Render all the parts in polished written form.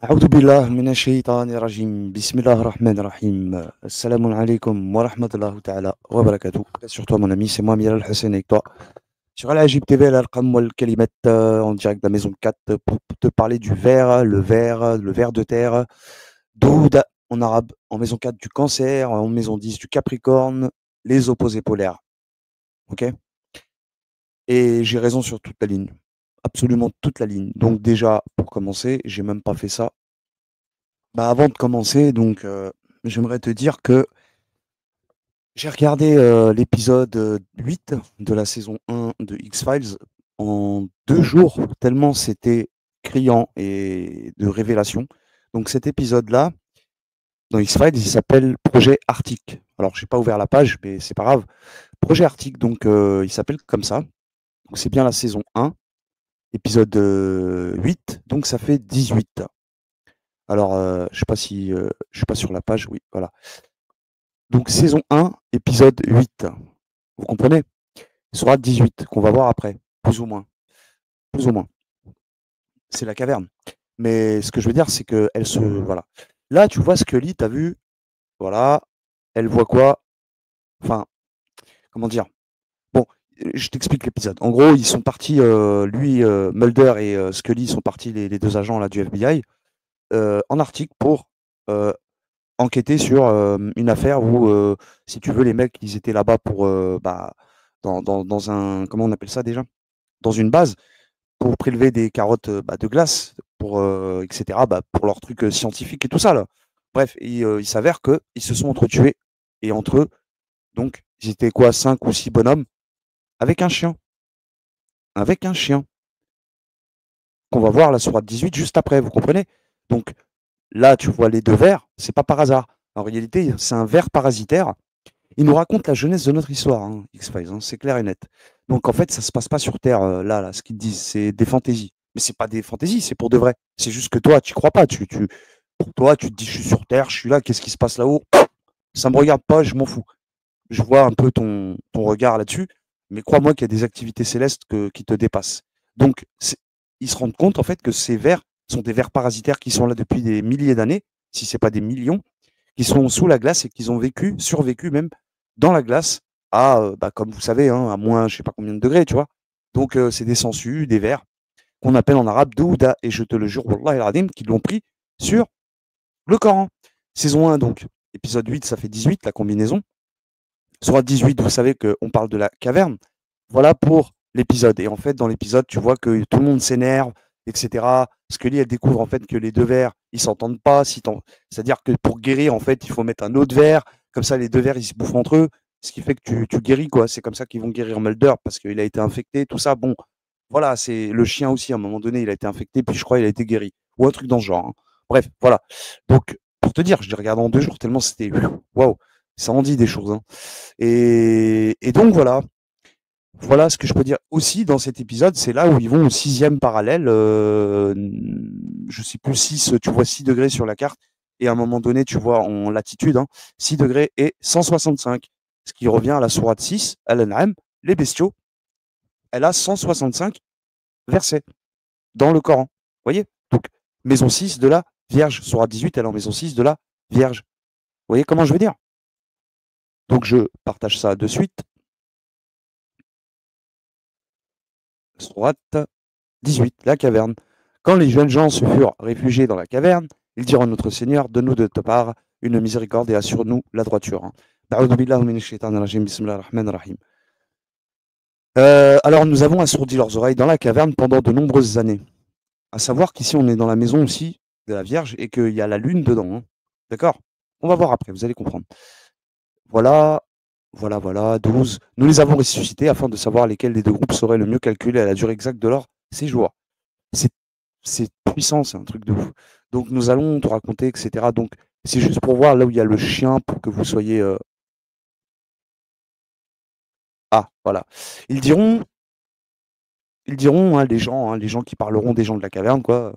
أعوذ بالله من الشيطان الرجيم بسم الله الرحمن الرحيم السلام عليكم ورحمة الله تعالى وبركاته. Sur toi mon ami, c'est moi Miral Hussein avec toi sur Al Ajib TV Al-Arqam wal Kalimat en direct de la maison 4 pour te parler du ver, le ver de terre, Douda en arabe, en maison 4 du Cancer, en maison 10 du Capricorne, les opposés polaires. Ok? Et j'ai raison sur toute la ligne, absolument toute la ligne. Donc déjà, pour commencer, j'ai même pas fait ça. Bah, avant de commencer, donc, j'aimerais te dire que j'ai regardé l'épisode 8 de la saison 1 de X-Files en 2 jours, tellement c'était criant et de révélation. Donc cet épisode-là, dans X-Files, il s'appelle Projet Arctique. Alors, j'ai pas ouvert la page, mais c'est pas grave. Projet Arctique, donc il s'appelle comme ça. Donc c'est bien la saison 1, épisode 8, donc ça fait 18. Alors, je sais pas si je suis pas sur la page, oui, voilà. Donc saison 1, épisode 8. Vous comprenez? Il sera 18, qu'on va voir après, plus ou moins. Plus ou moins. C'est la caverne. Mais ce que je veux dire, c'est qu'elle se. Voilà. Là, tu vois Scully, t'as vu, voilà, elle voit quoi? Enfin, comment dire? Bon, je t'explique l'épisode. En gros, ils sont partis, lui, Mulder et Scully sont partis, les deux agents là, du FBI, en Arctique pour enquêter sur une affaire où, si tu veux, les mecs, ils étaient là-bas pour, bah, dans un, comment on appelle ça déjà? Dans une base pour prélever des carottes bah, de glace, pour, etc., bah, pour leurs trucs scientifiques et tout ça. Là. Bref, il s'avère qu'ils se sont entretués. Et entre eux, donc, ils étaient quoi, 5 ou 6 bonhommes, avec un chien. Avec un chien. Qu'on va voir là sur 18 juste après, vous comprenez? Donc là, tu vois les deux vers, c'est pas par hasard. En réalité, c'est un ver parasitaire. Il nous raconte la jeunesse de notre histoire, hein, X-Files, hein, c'est clair et net. Donc en fait, ça se passe pas sur Terre, là, ce qu'ils disent, c'est des fantaisies. Mais c'est pas des fantaisies, c'est pour de vrai. C'est juste que toi, tu crois pas. Pour toi, tu te dis, je suis sur Terre, je suis là, qu'est-ce qui se passe là-haut? Ça me regarde pas, je m'en fous. Je vois un peu ton regard là-dessus, mais crois-moi qu'il y a des activités célestes qui te dépassent. Donc, ils se rendent compte en fait que ces vers sont des vers parasitaires qui sont là depuis des milliers d'années, si c'est pas des millions, qui sont sous la glace et qui ont survécu même dans la glace à, bah, comme vous savez, hein, à moins je sais pas combien de degrés, tu vois. Donc c'est des sangsues, des vers qu'on appelle en arabe douda, et je te le jure, Wallah al-Adim, qu'ils l'ont pris sur le Coran. Saison 1, donc, épisode 8, ça fait 18, la combinaison. Sur 18, vous savez qu'on parle de la caverne. Voilà pour l'épisode. Et en fait, dans l'épisode, tu vois que tout le monde s'énerve, etc. Scully, elle découvre en fait que les deux vers, ils s'entendent pas. C'est-à-dire que pour guérir, en fait, il faut mettre un autre verre. Comme ça, les deux vers, ils se bouffent entre eux. Ce qui fait que tu guéris, quoi. C'est comme ça qu'ils vont guérir Mulder parce qu'il a été infecté, tout ça. Bon, voilà, c'est le chien aussi. À un moment donné, il a été infecté, puis je crois qu'il a été guéri. Ou un truc dans ce genre, hein. Bref, voilà. Donc, pour te dire, je l'ai regardé en 2 jours tellement c'était. Waouh, ça en dit des choses, hein. Et donc voilà, voilà ce que je peux dire aussi dans cet épisode, c'est là où ils vont au 6e parallèle, je sais plus 6, tu vois 6 degrés sur la carte, et à un moment donné, tu vois en latitude, hein, 6 degrés et 165, ce qui revient à la sourate 6, Al-An'am, les bestiaux, elle a 165 versets dans le Coran. Vous voyez? Donc, maison 6 de la Vierge, sourate 18, elle est en maison 6 de la Vierge. Vous voyez comment je veux dire? Donc, je partage ça de suite. Sourate 18, la caverne. Quand les jeunes gens se furent réfugiés dans la caverne, ils dirent à notre Seigneur, donne-nous de ta part une miséricorde et assure-nous la droiture. Alors nous avons assourdi leurs oreilles dans la caverne pendant de nombreuses années. À savoir qu'ici on est dans la maison aussi de la Vierge et qu'il y a la lune dedans, hein. D'accord? On va voir après, vous allez comprendre. Voilà, voilà, 12. Nous les avons ressuscités afin de savoir lesquels des deux groupes sauraient le mieux calculer à la durée exacte de leur séjour. C'est c'est puissant, c'est un truc de fou. Donc nous allons te raconter, etc. Donc c'est juste pour voir là où il y a le chien pour que vous soyez. Ah, voilà. Ils diront, hein, les gens qui parleront des gens de la caverne, quoi.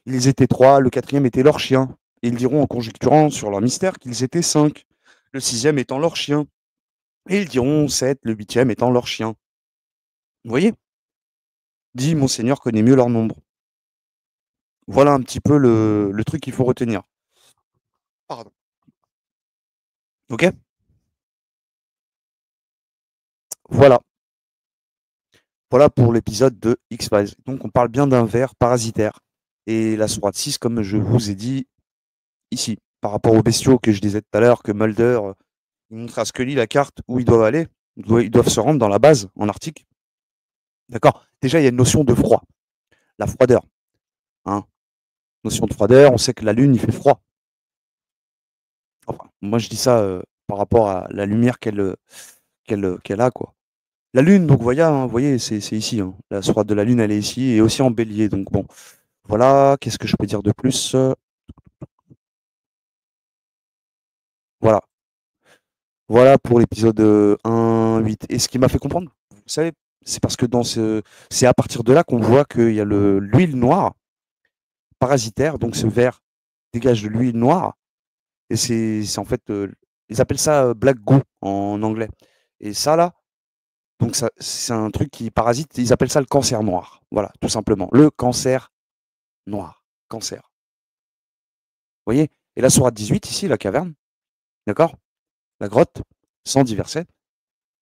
Ils étaient 3, le quatrième était leur chien. Et ils diront en conjecturant sur leur mystère qu'ils étaient 5, le sixième étant leur chien. Et ils diront 7, le huitième étant leur chien. Vous voyez? Dit Monseigneur connaît mieux leur nombre. Voilà un petit peu le truc qu'il faut retenir. Pardon. Ok. Voilà. Voilà pour l'épisode de X-Files. Donc on parle bien d'un ver parasitaire. Et la sourate 6, comme je vous ai dit ici, par rapport aux bestiaux que je disais tout à l'heure, que Mulder il montre à Scully la carte où ils doivent aller. Ils doivent se rendre dans la base en Arctique. D'accord. Déjà, il y a une notion de froid, la froideur. Hein. Notion de froideur, on sait que la Lune, il fait froid. Enfin, moi, je dis ça par rapport à la lumière qu'elle a, quoi. La Lune, donc vous voyez c'est ici. Hein. La sourate de la Lune, elle est ici et aussi en bélier. Donc bon, voilà. Qu'est-ce que je peux dire de plus? Voilà. Voilà pour l'épisode 1.8. Et ce qui m'a fait comprendre, vous savez, c'est parce que c'est à partir de là qu'on voit qu'il y a l'huile noire parasitaire, donc ce ver dégage de l'huile noire, et c'est en fait, ils appellent ça black goo en anglais. Et ça là, donc ça, c'est un truc qui parasite, ils appellent ça le cancer noir. Voilà, tout simplement. Le cancer noir. Cancer. Vous voyez? Et la sourate 18, ici, la caverne, d'accord? La grotte, 110 versets,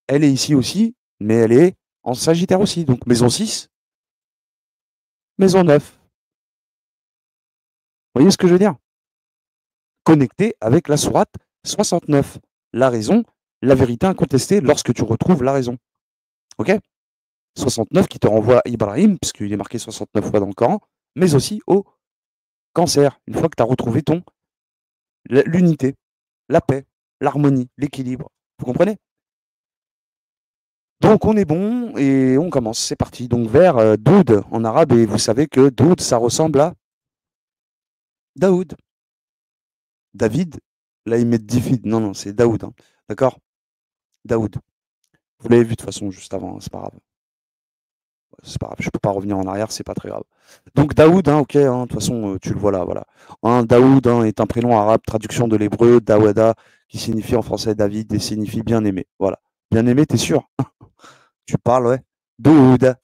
elle est ici aussi, mais elle est en Sagittaire aussi. Donc maison 6, maison 9. Vous voyez ce que je veux dire? Connecté avec la sourate 69. La raison, la vérité incontestée lorsque tu retrouves la raison. Ok? 69 qui te renvoie à Ibrahim, puisqu'il est marqué 69 fois dans le Coran, mais aussi au cancer, une fois que tu as retrouvé l'unité, la paix, l'harmonie, l'équilibre. Vous comprenez? Donc on est bon et on commence, c'est parti. Donc vers Doud en arabe, et vous savez que Doud, ça ressemble à Daoud. David, là ils mettent David, non, non, c'est Daoud, hein. D'accord? Daoud. Vous l'avez vu de toute façon juste avant, hein, c'est pas grave. C'est pas grave, je peux pas revenir en arrière, c'est pas très grave. Donc Daoud, hein, ok, hein, de toute façon, tu le vois là, voilà. Hein, Daoud hein, est un prénom arabe, traduction de l'hébreu, Dawada, qui signifie en français David et signifie bien-aimé. Voilà. Bien-aimé, t'es sûr? Tu parles, ouais. Daoud.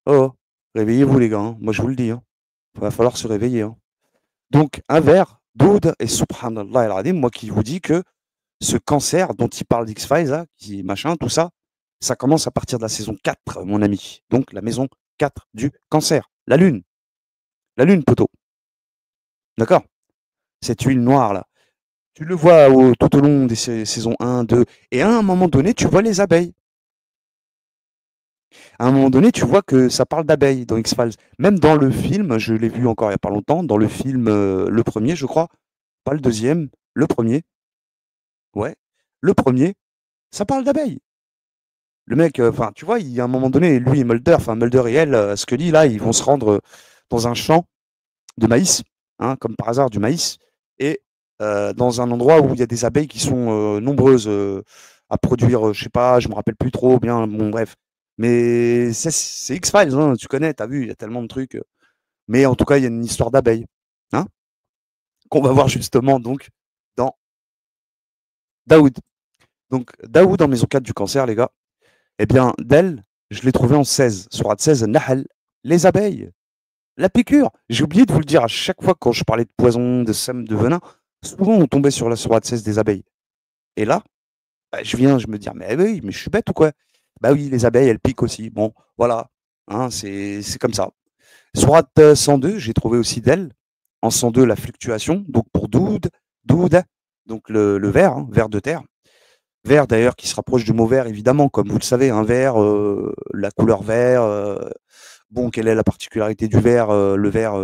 Oh, réveillez-vous les gars, hein. Moi je vous le dis. Hein. Il va falloir se réveiller. Hein. Donc un vers, Daoud et Subhanallah al-Adim, moi qui vous dis que ce cancer dont il parle d'X-Files, là, qui machin, tout ça, ça commence à partir de la saison 4, mon ami. Donc la maison 4 du cancer. La lune. La lune, poteau. D'accord? Cette huile noire, là. Tu le vois tout au long des saisons 1, 2, et à un moment donné, tu vois les abeilles. À un moment donné, tu vois que ça parle d'abeilles dans X-Files. Même dans le film, je l'ai vu encore il n'y a pas longtemps, dans le film, le premier, je crois, pas le deuxième, le premier, ouais, le premier, ça parle d'abeilles. Le mec, enfin, tu vois, il y a un moment donné, lui et Mulder, enfin Mulder et elle, Scully, là, ils vont se rendre dans un champ de maïs, hein, comme par hasard du maïs, et dans un endroit où il y a des abeilles qui sont nombreuses à produire, je sais pas, je me rappelle plus trop bien, bon bref. Mais c'est X-Files, hein, tu connais, t'as vu, il y a tellement de trucs. Mais en tout cas, il y a une histoire d'abeilles, hein, qu'on va voir justement donc dans Daoud. Donc Daoud en maison 4 du cancer, les gars, eh bien, d'elle, je l'ai trouvé en 16, sourate 16, Nahal, les abeilles. La piqûre, j'ai oublié de vous le dire à chaque fois quand je parlais de poison, de sème, de venin, souvent on tombait sur la sourate 16 des abeilles. Et là, bah, je me dis, mais oui, mais je suis bête ou quoi? Bah oui, les abeilles, elles piquent aussi. Bon, voilà, hein, c'est comme ça. Sourate 102, j'ai trouvé aussi d'elle, en 102, la fluctuation, donc pour Doud, donc le ver, hein, ver de terre. Vert d'ailleurs qui se rapproche du mot vert, évidemment, comme vous le savez, un vert, la couleur vert. Bon, quelle est la particularité du verre, le verre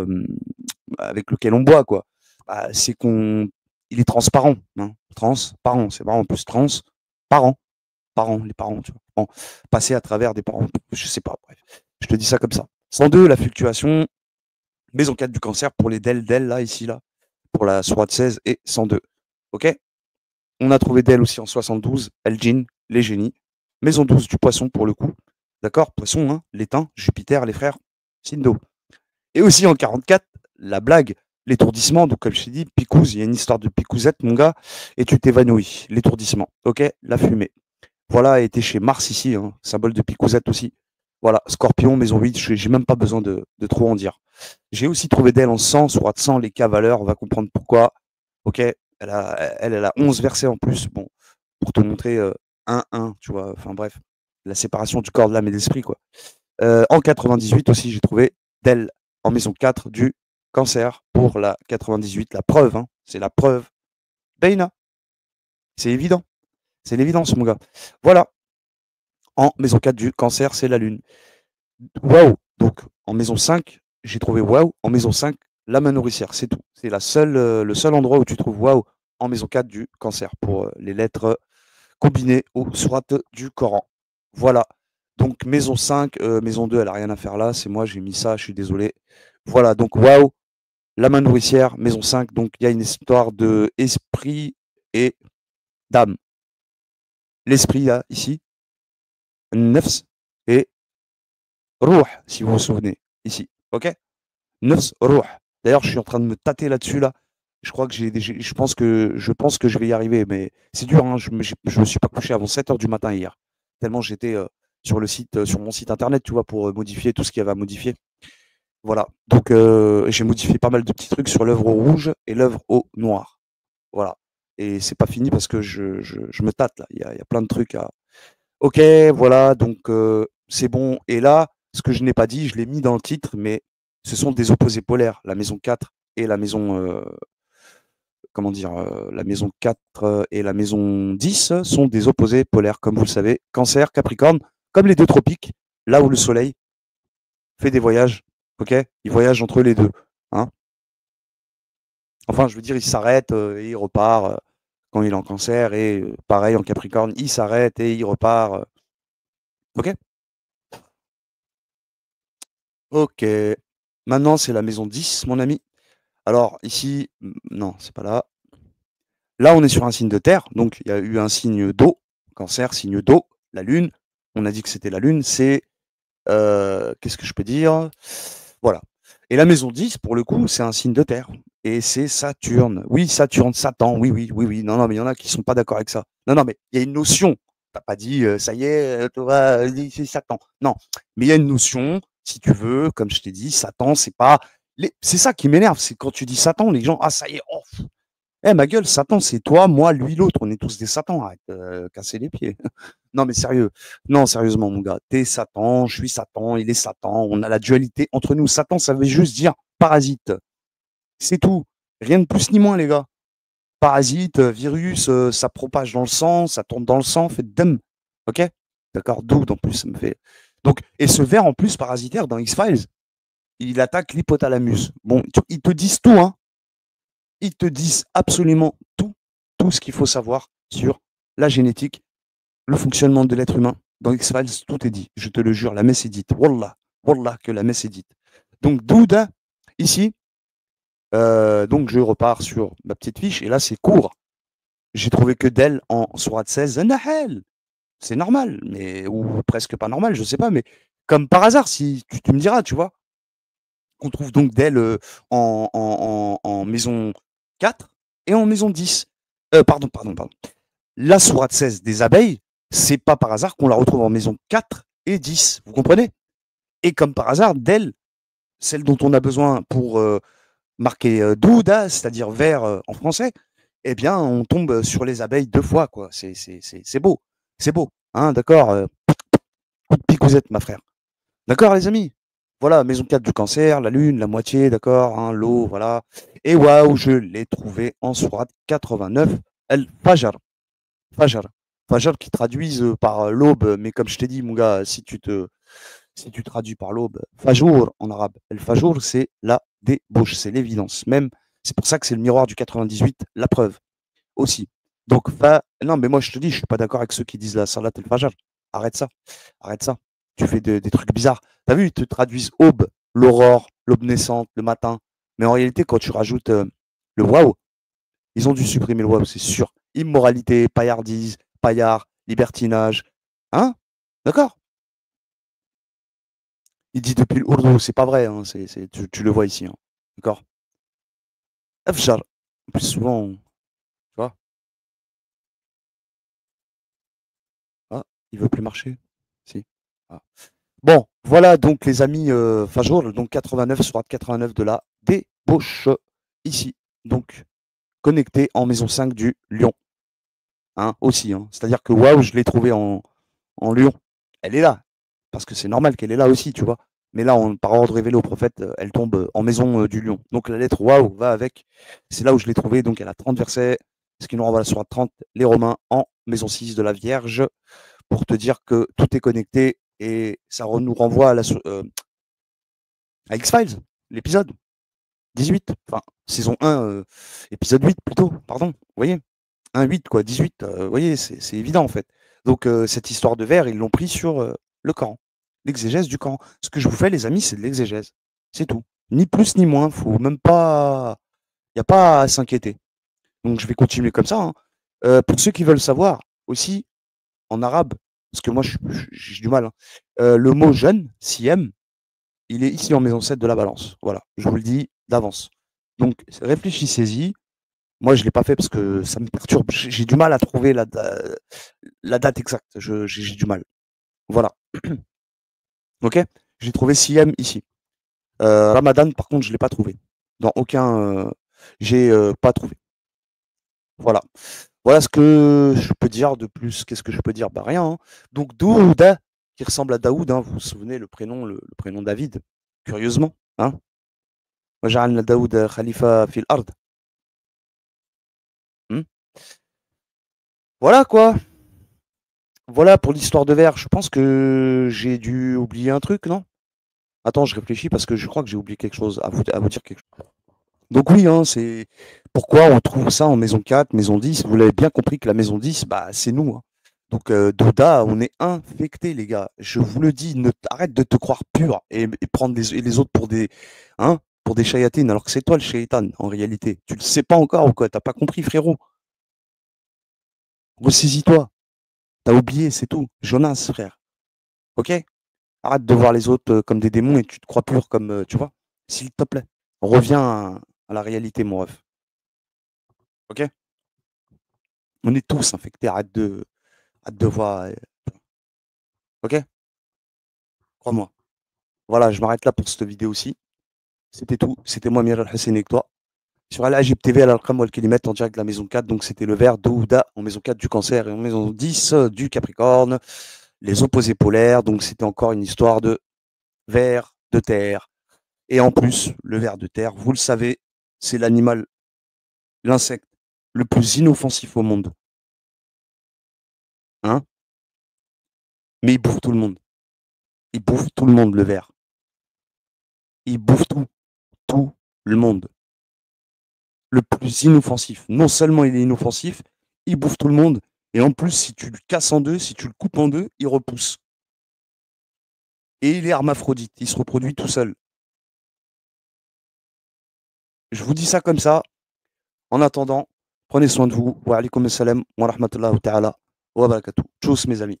avec lequel on boit, quoi? Bah, c'est qu'on, il est transparent, hein, transparent, c'est vraiment plus transparent, parents, les parents, tu vois. Bon, passer à travers des parents, je sais pas, bref. Je te dis ça comme ça. 102, la fluctuation, maison 4 du cancer pour les del là, ici, là, pour la sourate 16 et 102. Ok? On a trouvé d'elle aussi en 72, Elgin, les génies. Maison 12 du poisson pour le coup. D'accord? Poisson, hein, l'étain, Jupiter, les frères, Sindo. Et aussi en 44, la blague, l'étourdissement. Donc, comme je t'ai dit, picouse, il y a une histoire de picousette, mon gars, et tu t'évanouis. L'étourdissement. Ok? La fumée. Voilà, elle était chez Mars ici, hein, symbole de picousette aussi. Voilà, Scorpion, maison 8, j'ai même pas besoin de trop en dire. J'ai aussi trouvé d'elle en 100, sourate 100, les K-valeurs, on va comprendre pourquoi. Ok, elle a 11 versets en plus, bon, pour te montrer 1, tu vois, enfin bref, la séparation du corps, de l'âme et de l'esprit, quoi. En 98 aussi, j'ai trouvé d'elle en maison 4 du cancer pour la 98, la preuve, hein, c'est la preuve. Beina, c'est évident, c'est l'évidence, mon gars. Voilà, en maison 4 du cancer, c'est la lune. Waouh! Donc, en maison 5, j'ai trouvé waouh. En maison 5, la main nourricière, c'est tout. C'est le seul endroit où tu trouves waouh en maison 4 du cancer pour les lettres combinées aux sourates du Coran. Voilà. Donc, maison 5, maison 2, elle n'a rien à faire là. C'est moi, j'ai mis ça, je suis désolé. Voilà. Donc, waouh, la main nourricière, maison 5. Donc, il y a une histoire de esprit et d'âme. L'esprit, là, ici, nefs et rouh, si vous vous souvenez, ici. OK? Nefs Ruh. D'ailleurs, je suis en train de me tâter là-dessus là. Je crois que je pense que je vais y arriver, mais c'est dur, hein. Je me suis pas couché avant 7 heures du matin hier. Tellement j'étais sur le site, sur mon site internet, tu vois, pour modifier tout ce qu'il y avait à modifier. Voilà. Donc j'ai modifié pas mal de petits trucs sur l'œuvre au rouge et l'œuvre au noir. Voilà. Et c'est pas fini parce que je me tâte là. Il y a plein de trucs à. Ok, voilà, donc c'est bon. Et là, ce que je n'ai pas dit, je l'ai mis dans le titre, mais ce sont des opposés polaires. La maison 4 et la maison, comment dire, la maison 4 et la maison 10 sont des opposés polaires, comme vous le savez. Cancer, Capricorne, comme les deux tropiques, là où le Soleil fait des voyages, ok? Il voyage entre les deux, hein. Enfin, je veux dire, il s'arrête et il repart quand il est en Cancer, et pareil en Capricorne, il s'arrête et il repart, ok? Ok. Maintenant, c'est la maison 10, mon ami. Alors, ici, non, c'est pas là. Là, on est sur un signe de terre, donc il y a eu un signe d'eau. Cancer, signe d'eau. La lune, on a dit que c'était la lune, c'est. Qu'est-ce que je peux dire? Voilà. Et la maison 10, pour le coup, c'est un signe de terre. Et c'est Saturne. Oui, Saturne, Satan, oui, oui, oui, oui. Non, non, mais il y en a qui sont pas d'accord avec ça. Non, non, mais il y a une notion. T'as pas dit, ça y est, tu vois, c'est Satan. Non, mais il y a une notion, si tu veux, comme je t'ai dit, Satan, c'est pas. C'est ça qui m'énerve, c'est quand tu dis Satan, les gens, ah, ça y est, oh, eh, ma gueule, Satan, c'est toi, moi, lui, l'autre. On est tous des Satans. Arrête de casser les pieds. Non, mais sérieux. Non, sérieusement, mon gars. T'es Satan, je suis Satan, il est Satan. On a la dualité entre nous. Satan, ça veut juste dire parasite. C'est tout. Rien de plus ni moins, les gars. Parasite, virus, ça propage dans le sang, ça tourne dans le sang, fait dem. Ok? D'accord? D'où, en plus, ça me fait. Donc, et ce ver, en plus, parasitaire, dans X-Files, il attaque l'hypothalamus. Bon, ils te disent tout, hein. Ils te disent absolument tout, tout ce qu'il faut savoir sur la génétique, le fonctionnement de l'être humain. Dans X-Files, tout est dit. Je te le jure, la messe est dite. Wallah, Wallah que la messe est dite. Donc, Douda, ici, donc je repars sur ma petite fiche, et là, c'est court. J'ai trouvé que d'elle en sourate 16, Nahel. C'est normal, mais ou presque pas normal, je sais pas, mais comme par hasard, si tu me diras, tu vois, qu'on trouve donc d'elle en maison 4 et en maison 10. Pardon. La sourate 16 des abeilles, c'est pas par hasard qu'on la retrouve en maison 4 et 10. Vous comprenez? Et comme par hasard, d'elle, celle dont on a besoin pour marquer douda, c'est-à-dire vert en français, eh bien, on tombe sur les abeilles 2 fois, quoi. C'est beau. C'est beau. Hein, d'accord? Coup de picousette, ma frère. D'accord, les amis? Voilà, maison 4 du cancer, la lune, la moitié, d'accord, hein, l'eau, voilà. Et waouh, je l'ai trouvé en sourate 89, El-Fajr. Fajr. Fajr qui traduisent par l'aube, mais comme je t'ai dit, mon gars, si tu traduis par l'aube, Fajour en arabe, El-Fajour, c'est la débauche, c'est l'évidence. Même, c'est pour ça que c'est le miroir du 98, la preuve aussi. Donc, non, mais moi je te dis, je suis pas d'accord avec ceux qui disent la salat El-Fajr. Arrête ça, arrête ça. Tu fais des trucs bizarres. T'as vu, ils te traduisent aube, l'aurore, l'aube naissante, le matin. Mais en réalité, quand tu rajoutes le waouh, ils ont dû supprimer le waouh, c'est sûr. Immoralité, paillardise, paillard, libertinage. Hein? D'accord? Il dit depuis le Ourdou, c'est pas vrai, hein, tu le vois ici. Hein. D'accord? Afjar. Plus souvent, tu vois? Ah, il veut plus marcher? Si. Ah. Bon, voilà donc les amis, Fajour, donc 89 sur 89 de la débauche, ici. Donc connecté en maison 5 du Lyon, hein, aussi, hein. C'est-à-dire que waouh, je l'ai trouvée en Lyon. Elle est là, parce que c'est normal qu'elle est là aussi, tu vois. Mais là, par ordre révélé au prophète, elle tombe en maison du Lion. Donc la lettre waouh va avec. C'est là où je l'ai trouvée. Donc elle a 30 versets, ce qui nous renvoie à la sourate 30, les Romains en maison 6 de la Vierge, pour te dire que tout est connecté et ça nous renvoie à X-Files, l'épisode 18, enfin saison 1, épisode 8 plutôt, pardon. Vous voyez, 1-8 quoi, 18, vous voyez, c'est évident en fait. Donc cette histoire de verre, ils l'ont pris sur le Coran, l'exégèse du Coran. Ce que je vous fais, les amis, c'est de l'exégèse. C'est tout. Ni plus ni moins. Faut même pas. Il n'y a pas à s'inquiéter. Donc je vais continuer comme ça, hein. Pour ceux qui veulent savoir aussi, en arabe, parce que moi j'ai du mal, hein, le mot jeune, siem, il est ici en maison 7 de la balance. Voilà, je vous le dis d'avance. Donc réfléchissez-y. Moi, je ne l'ai pas fait parce que ça me perturbe. J'ai du mal à trouver la date exacte. J'ai du mal. Voilà. Ok. J'ai trouvé Siem ici. Ramadan, par contre, je ne l'ai pas trouvé. Dans aucun. J'ai pas trouvé. Voilà. Voilà ce que je peux dire de plus. Qu'est-ce que je peux dire? Bah rien, hein. Donc Douda, qui ressemble à Daoud, hein, vous vous souvenez le prénom, le prénom David, curieusement. Hein. وجعلنا داود خليفة في الأرض. Hmm. Voilà quoi. Voilà pour l'histoire de verre. Je pense que j'ai dû oublier un truc, non? Attends, je réfléchis parce que je crois que j'ai oublié quelque chose, à vous dire quelque chose. Donc oui, hein, c'est pourquoi on trouve ça en maison 4, maison 10. Vous l'avez bien compris que la maison 10, bah, c'est nous, hein. Donc Douda, on est infectés, les gars. Je vous le dis, arrête de te croire pur et prendre les autres hein, pour des chayatines, alors que c'est toi le shaitan, en réalité. Tu le sais pas encore ou quoi? T'as pas compris, frérot? Ressaisis-toi. T'as oublié, c'est tout. Jonas, frère. Ok? Arrête de voir les autres comme des démons et tu te crois pur comme, tu vois? S'il te plaît. Reviens à la réalité, mon ref. Ok? On est tous infectés. Arrête de voir. Ok? Crois-moi. Voilà, je m'arrête là pour cette vidéo aussi. C'était tout. C'était moi, Miral Hussein, avec toi. Sur Al-Ajib TV, Al-Alqam wal Kelimet, en direct de la maison 4. Donc, c'était le vert d'Ouda en maison 4 du Cancer et en maison 10 du Capricorne. Les opposés polaires. Donc, c'était encore une histoire de ver, de terre. Et en plus, le ver de terre, vous le savez, c'est l'animal, l'insecte le plus inoffensif au monde. Hein? Mais il bouffe tout le monde. Il bouffe tout le monde, le ver. Il bouffe tout le monde. Le plus inoffensif. Non seulement il est inoffensif, il bouffe tout le monde. Et en plus, si tu le casses en deux, si tu le coupes en deux, il repousse. Et il est hermaphrodite. Il se reproduit tout seul. Je vous dis ça comme ça. En attendant, prenez soin de vous. Wa alaikum assalam wa rahmatullahi wa ta'ala wa barakatuh. Tchuss, mes amis.